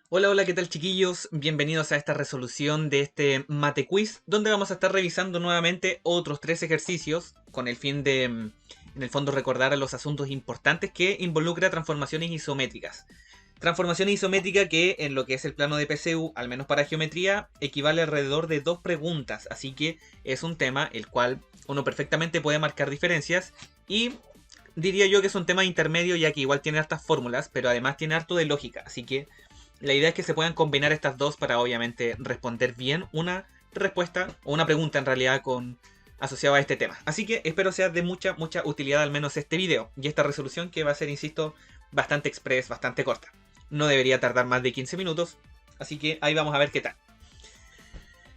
Hola, hola, ¿qué tal chiquillos? Bienvenidos a esta resolución de este mate quiz, donde vamos a estar revisando nuevamente otros tres ejercicios con el fin de, en el fondo, recordar a los asuntos importantes que involucra transformaciones isométricas. Transformación isométrica que en lo que es el plano de PCU, al menos para geometría, equivale alrededor de dos preguntas, así que es un tema el cual uno perfectamente puede marcar diferencias y diría yo que es un tema intermedio ya que igual tiene hartas fórmulas, pero además tiene harto de lógica, así que la idea es que se puedan combinar estas dos para obviamente responder bien una respuesta o una pregunta en realidad con asociado a este tema. Así que espero sea de mucha utilidad al menos este video y esta resolución que va a ser, insisto, bastante express, bastante corta. No debería tardar más de 15 minutos, así que ahí vamos a ver qué tal.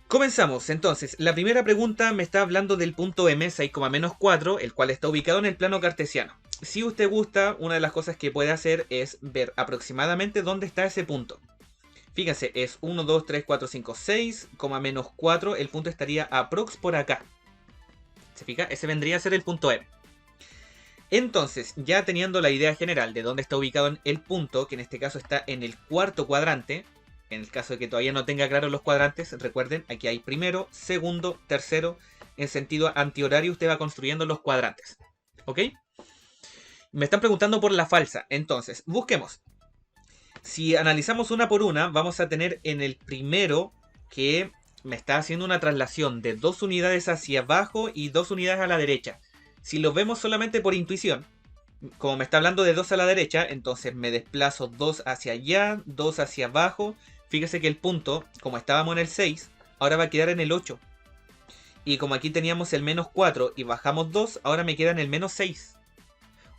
Comenzamos, entonces, la primera pregunta me está hablando del punto M 6,-4, el cual está ubicado en el plano cartesiano. Si usted gusta, una de las cosas que puede hacer es ver aproximadamente dónde está ese punto. Fíjense, es 1, 2, 3, 4, 5, 6, -4, el punto estaría aprox por acá. ¿Se fija? Ese vendría a ser el punto M. Entonces, ya teniendo la idea general de dónde está ubicado el punto, que en este caso está en el cuarto cuadrante, en el caso de que todavía no tenga claro los cuadrantes, recuerden, aquí hay primero, segundo, tercero, en sentido antihorario usted va construyendo los cuadrantes. ¿Ok? Me están preguntando por la falsa, entonces, busquemos. Si analizamos una por una, vamos a tener en el primero que me está haciendo una traslación de 2 unidades hacia abajo y 2 unidades a la derecha. Si lo vemos solamente por intuición, como me está hablando de 2 a la derecha, entonces me desplazo 2 hacia allá, 2 hacia abajo. Fíjese que el punto, como estábamos en el 6, ahora va a quedar en el 8. Y como aquí teníamos el -4 y bajamos 2, ahora me queda en el -6.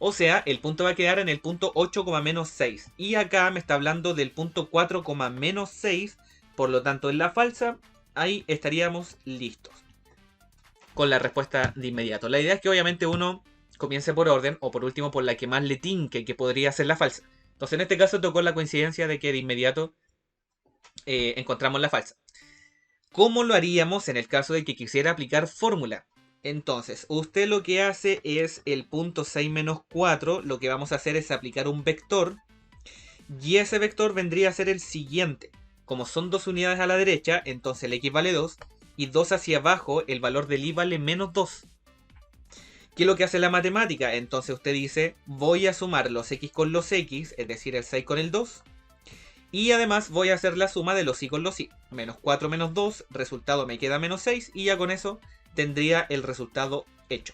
O sea, el punto va a quedar en el punto 8,-6. Y acá me está hablando del punto 4,-6. Por lo tanto, en la falsa, ahí estaríamos listos con la respuesta de inmediato. La idea es que obviamente uno comience por orden o por último por la que más le tinque que podría ser la falsa. Entonces en este caso tocó la coincidencia de que de inmediato encontramos la falsa. ¿Cómo lo haríamos en el caso de que quisiera aplicar fórmula? Entonces, usted lo que hace es el punto 6-4, lo que vamos a hacer es aplicar un vector, y ese vector vendría a ser el siguiente. Como son 2 unidades a la derecha, entonces el x vale 2, y 2 hacia abajo, el valor del y vale -2. ¿Qué es lo que hace la matemática? Entonces usted dice, voy a sumar los x con los x, es decir, el 6 con el 2, y además voy a hacer la suma de los y con los y. -4 menos 2, resultado me queda -6, y ya con eso tendría el resultado hecho.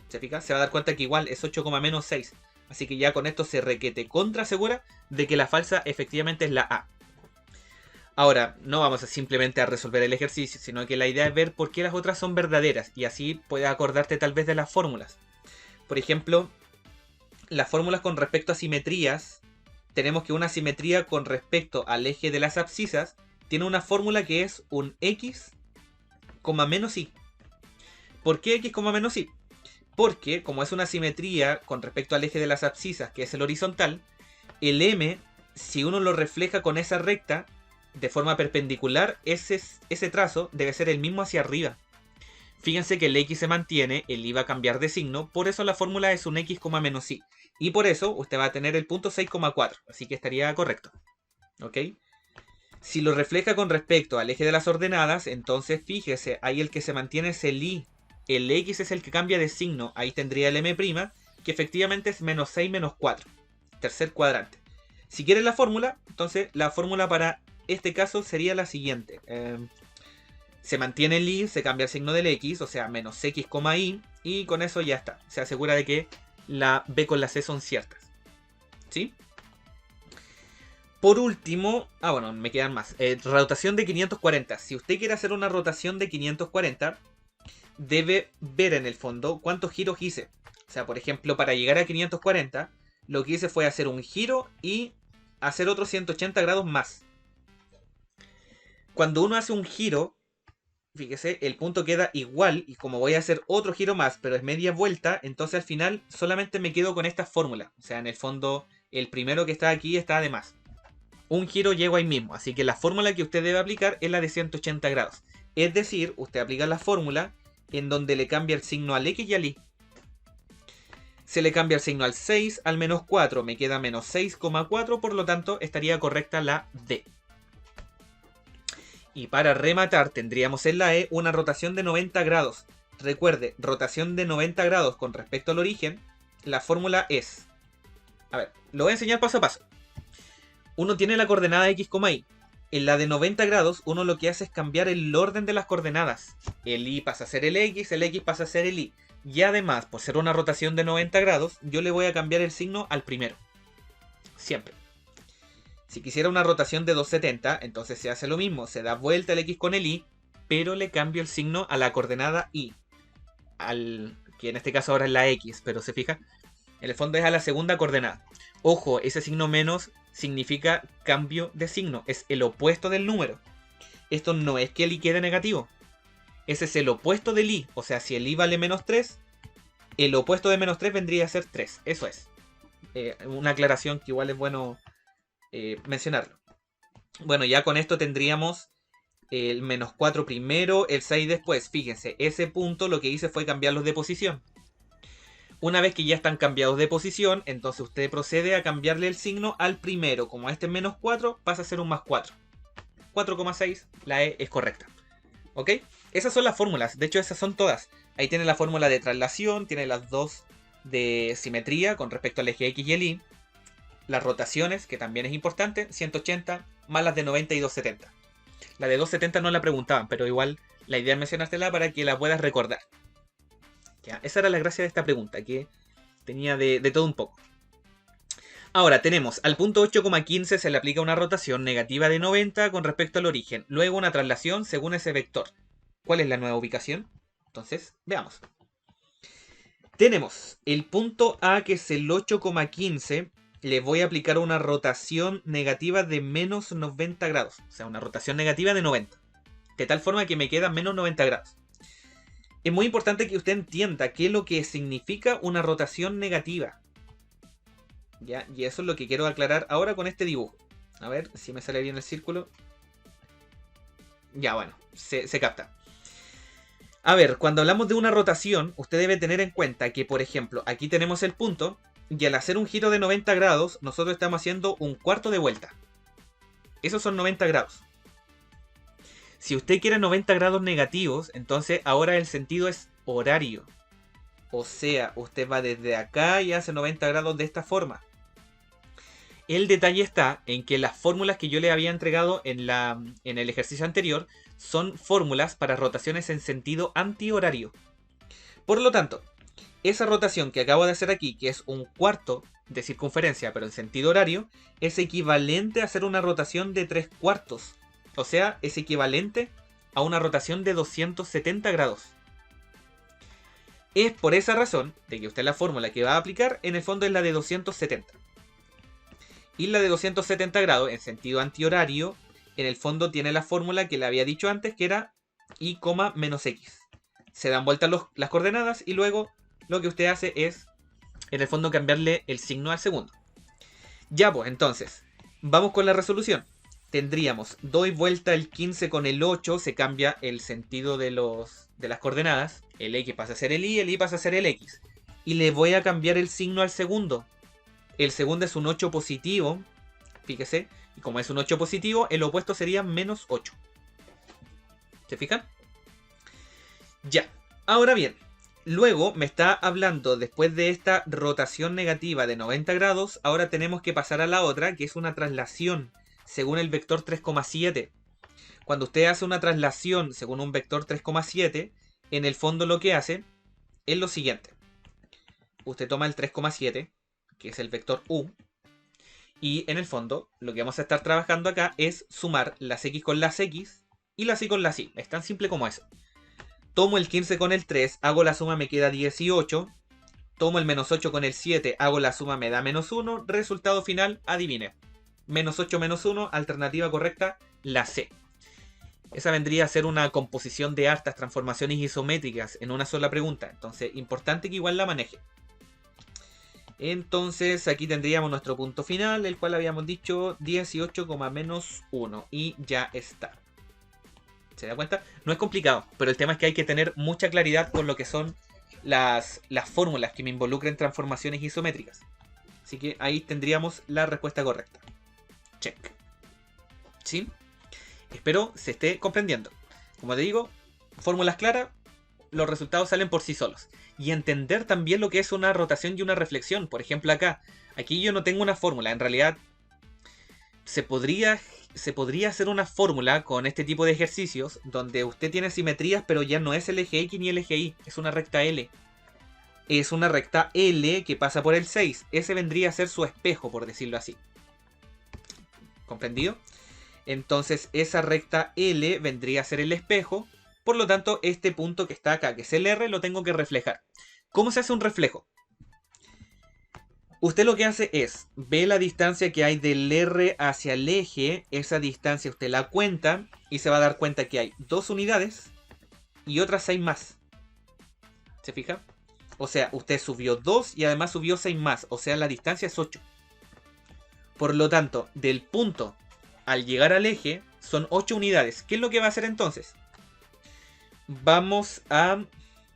¿Se fija? Se va a dar cuenta que igual es 8,-6. Así que ya con esto se requete contra segura de que la falsa efectivamente es la A. Ahora, no vamos a simplemente a resolver el ejercicio, sino que la idea es ver por qué las otras son verdaderas. Y así puedes acordarte tal vez de las fórmulas. Por ejemplo, las fórmulas con respecto a simetrías. Tenemos que una simetría con respecto al eje de las abscisas tiene una fórmula que es un x, menos y. ¿Por qué x, menos y? Porque, como es una simetría con respecto al eje de las abscisas, que es el horizontal, el m, si uno lo refleja con esa recta, de forma perpendicular, ese trazo debe ser el mismo hacia arriba. Fíjense que el x se mantiene, el y va a cambiar de signo, por eso la fórmula es un x, menos y. Y por eso usted va a tener el punto 6,4, así que estaría correcto. ¿Ok? Si lo refleja con respecto al eje de las ordenadas, entonces fíjese, ahí el que se mantiene es el y. El x es el que cambia de signo, ahí tendría el m', que efectivamente es -6 menos 4. Tercer cuadrante. Si quieres la fórmula, entonces la fórmula para este caso sería la siguiente. Se mantiene el y, se cambia el signo del x, o sea, -x, y, y con eso ya está. Se asegura de que la b con la c son ciertas. ¿Sí? Por último, bueno, me quedan más. Rotación de 540. Si usted quiere hacer una rotación de 540, debe ver en el fondo cuántos giros hice. O sea, por ejemplo, para llegar a 540, lo que hice fue hacer un giro y hacer otros 180 grados más. Cuando uno hace un giro, fíjese, el punto queda igual, y como voy a hacer otro giro más, pero es media vuelta, entonces al final solamente me quedo con esta fórmula. O sea, en el fondo, el primero que está aquí está de más. Un giro llego ahí mismo, así que la fórmula que usted debe aplicar es la de 180 grados. Es decir, usted aplica la fórmula en donde le cambia el signo al x y al y. Se le cambia el signo al 6, al menos 4, me queda menos 6,4, por lo tanto estaría correcta la D. Y para rematar tendríamos en la E una rotación de 90 grados. Recuerde, rotación de 90 grados con respecto al origen, la fórmula es... A ver, lo voy a enseñar paso a paso. Uno tiene la coordenada x, y. En la de 90 grados, uno lo que hace es cambiar el orden de las coordenadas. El y pasa a ser el x pasa a ser el y. Y además, por ser una rotación de 90 grados, yo le voy a cambiar el signo al primero. Siempre. Si quisiera una rotación de 270, entonces se hace lo mismo. Se da vuelta el x con el y, pero le cambio el signo a la coordenada y. Que en este caso ahora es la x, pero se fija, en el fondo es a la segunda coordenada. Ojo, ese signo menos significa cambio de signo, es el opuesto del número. Esto no es que el i quede negativo, ese es el opuesto del i. O sea, si el i vale menos 3, el opuesto de menos 3 vendría a ser 3. Eso es. Una aclaración que igual es bueno mencionarlo. Bueno, ya con esto tendríamos el menos 4 primero, el 6 después. Fíjense, ese punto lo que hice fue cambiarlos de posición. Una vez que ya están cambiados de posición, entonces usted procede a cambiarle el signo al primero. Como este es menos 4, pasa a ser un más 4. 4,6, la E es correcta. ¿Ok? Esas son las fórmulas. De hecho, esas son todas. Ahí tiene la fórmula de traslación, tiene las dos de simetría con respecto al eje X y el Y. Las rotaciones, que también es importante, 180 más las de 90 y 270. La de 270 no la preguntaban, pero igual la idea es mencionártela para que la puedas recordar. ¿Ya? Esa era la gracia de esta pregunta, que tenía de todo un poco. Ahora tenemos al punto 8,15 se le aplica una rotación negativa de 90 con respecto al origen. Luego una traslación según ese vector. ¿Cuál es la nueva ubicación? Entonces, veamos. Tenemos el punto A, que es el 8,15. Le voy a aplicar una rotación negativa de menos 90 grados. O sea, una rotación negativa de 90. De tal forma que me queda menos 90 grados. Es muy importante que usted entienda qué es lo que significa una rotación negativa. ¿Ya? Y eso es lo que quiero aclarar ahora con este dibujo. A ver si me sale bien el círculo. Ya, bueno, se capta. A ver, cuando hablamos de una rotación, usted debe tener en cuenta que, por ejemplo, aquí tenemos el punto, y al hacer un giro de 90 grados, nosotros estamos haciendo un cuarto de vuelta. Esos son 90 grados. Si usted quiere 90 grados negativos, entonces ahora el sentido es horario. O sea, usted va desde acá y hace 90 grados de esta forma. El detalle está en que las fórmulas que yo le había entregado en el ejercicio anterior son fórmulas para rotaciones en sentido antihorario. Por lo tanto, esa rotación que acabo de hacer aquí, que es un cuarto de circunferencia pero en sentido horario, es equivalente a hacer una rotación de 3/4. O sea, es equivalente a una rotación de 270 grados. Es por esa razón de que usted la fórmula que va a aplicar en el fondo es la de 270. Y la de 270 grados en sentido antihorario, en el fondo tiene la fórmula que le había dicho antes, que era y, menos x. Se dan vueltas las coordenadas y luego lo que usted hace es, en el fondo, cambiarle el signo al segundo. Ya pues, entonces, vamos con la resolución. Tendríamos, doy vuelta el 15 con el 8, se cambia el sentido de las coordenadas. El x pasa a ser el y pasa a ser el x. Y le voy a cambiar el signo al segundo. El segundo es un 8 positivo, fíjese, y como es un 8 positivo, el opuesto sería menos 8. ¿Se fijan? Ya, ahora bien, luego me está hablando, después de esta rotación negativa de 90 grados, ahora tenemos que pasar a la otra, que es una traslación según el vector 3,7. Cuando usted hace una traslación según un vector 3,7, en el fondo lo que hace es lo siguiente. Usted toma el 3,7, que es el vector u, y en el fondo lo que vamos a estar trabajando acá es sumar las x con las x y las y con las y. Es tan simple como eso. Tomo el 15 con el 3, hago la suma, me queda 18. Tomo el menos 8 con el 7, hago la suma, me da menos 1. Resultado final, adivine. Menos 8 menos 1, alternativa correcta, la C. Esa vendría a ser una composición de hartas transformaciones isométricas en una sola pregunta. Entonces, importante que igual la maneje. Entonces, aquí tendríamos nuestro punto final, el cual habíamos dicho 18, menos 1. Y ya está. ¿Se da cuenta? No es complicado, pero el tema es que hay que tener mucha claridad con lo que son las fórmulas que me involucren transformaciones isométricas. Así que ahí tendríamos la respuesta correcta. Check. ¿Sí? Espero se esté comprendiendo. Como te digo, fórmulas claras, los resultados salen por sí solos. Y entender también lo que es una rotación y una reflexión. Por ejemplo acá, aquí yo no tengo una fórmula. En realidad se podría hacer una fórmula con este tipo de ejercicios donde usted tiene simetrías, pero ya no es el eje X ni el eje Y, es una recta L. Es una recta L que pasa por el 6. Ese vendría a ser su espejo, por decirlo así. ¿Comprendido? Entonces esa recta L vendría a ser el espejo. Por lo tanto, este punto que está acá, que es el R, lo tengo que reflejar. ¿Cómo se hace un reflejo? Usted lo que hace es, ve la distancia que hay del R hacia el eje, esa distancia usted la cuenta y se va a dar cuenta que hay 2 unidades y otras 6 más. ¿Se fija? O sea, usted subió 2 y además subió 6 más, o sea, la distancia es 8. Por lo tanto, del punto al llegar al eje son 8 unidades. ¿Qué es lo que va a hacer entonces? Vamos a...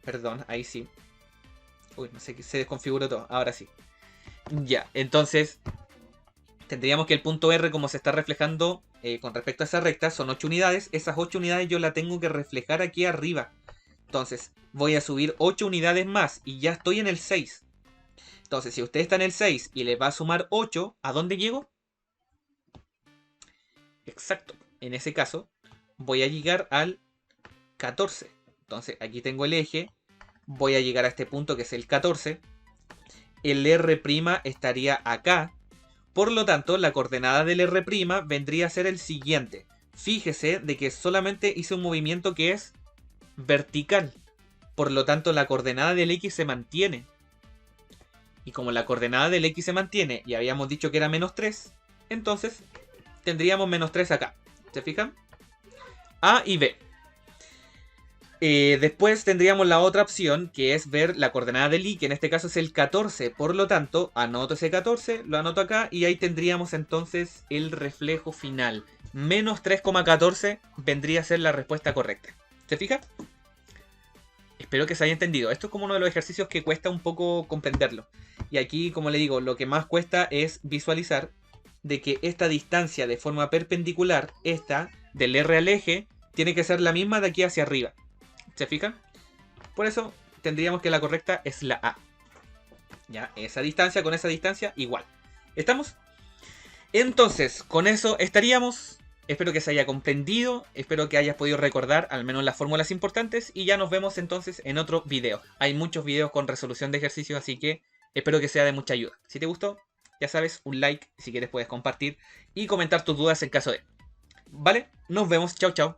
Perdón, ahí sí. Uy, no sé qué se desconfiguró todo, ahora sí. Ya, entonces tendríamos que el punto R, como se está reflejando con respecto a esa recta, son 8 unidades. Esas 8 unidades yo la tengo que reflejar aquí arriba. Entonces voy a subir 8 unidades más y ya estoy en el 6. Entonces si usted está en el 6 y le va a sumar 8, ¿a dónde llego? Exacto, en ese caso voy a llegar al 14. Entonces aquí tengo el eje, voy a llegar a este punto que es el 14. El R' estaría acá. Por lo tanto, la coordenada del R' vendría a ser el siguiente. Fíjese de que solamente hice un movimiento que es vertical. Por lo tanto, la coordenada del X se mantiene. Y como la coordenada del X se mantiene y habíamos dicho que era menos 3, entonces tendríamos menos 3 acá. ¿Se fijan? A y B. Después tendríamos la otra opción, que es ver la coordenada del Y, que en este caso es el 14. Por lo tanto, anoto ese 14, lo anoto acá, y ahí tendríamos entonces el reflejo final. Menos 3,14 vendría a ser la respuesta correcta. ¿Se fija? Espero que se haya entendido. Esto es como uno de los ejercicios que cuesta un poco comprenderlo. Y aquí, como le digo, lo que más cuesta es visualizar de que esta distancia de forma perpendicular, esta del R al eje, tiene que ser la misma de aquí hacia arriba. ¿Se fijan? Por eso tendríamos que la correcta es la A. Ya, esa distancia con esa distancia igual. ¿Estamos? Entonces, con eso estaríamos. Espero que se haya comprendido. Espero que hayas podido recordar al menos las fórmulas importantes. Y ya nos vemos entonces en otro video. Hay muchos videos con resolución de ejercicios, así que espero que sea de mucha ayuda. Si te gustó, ya sabes, un like. Si quieres puedes compartir y comentar tus dudas en caso de. ¿Vale? Nos vemos. Chao, chao.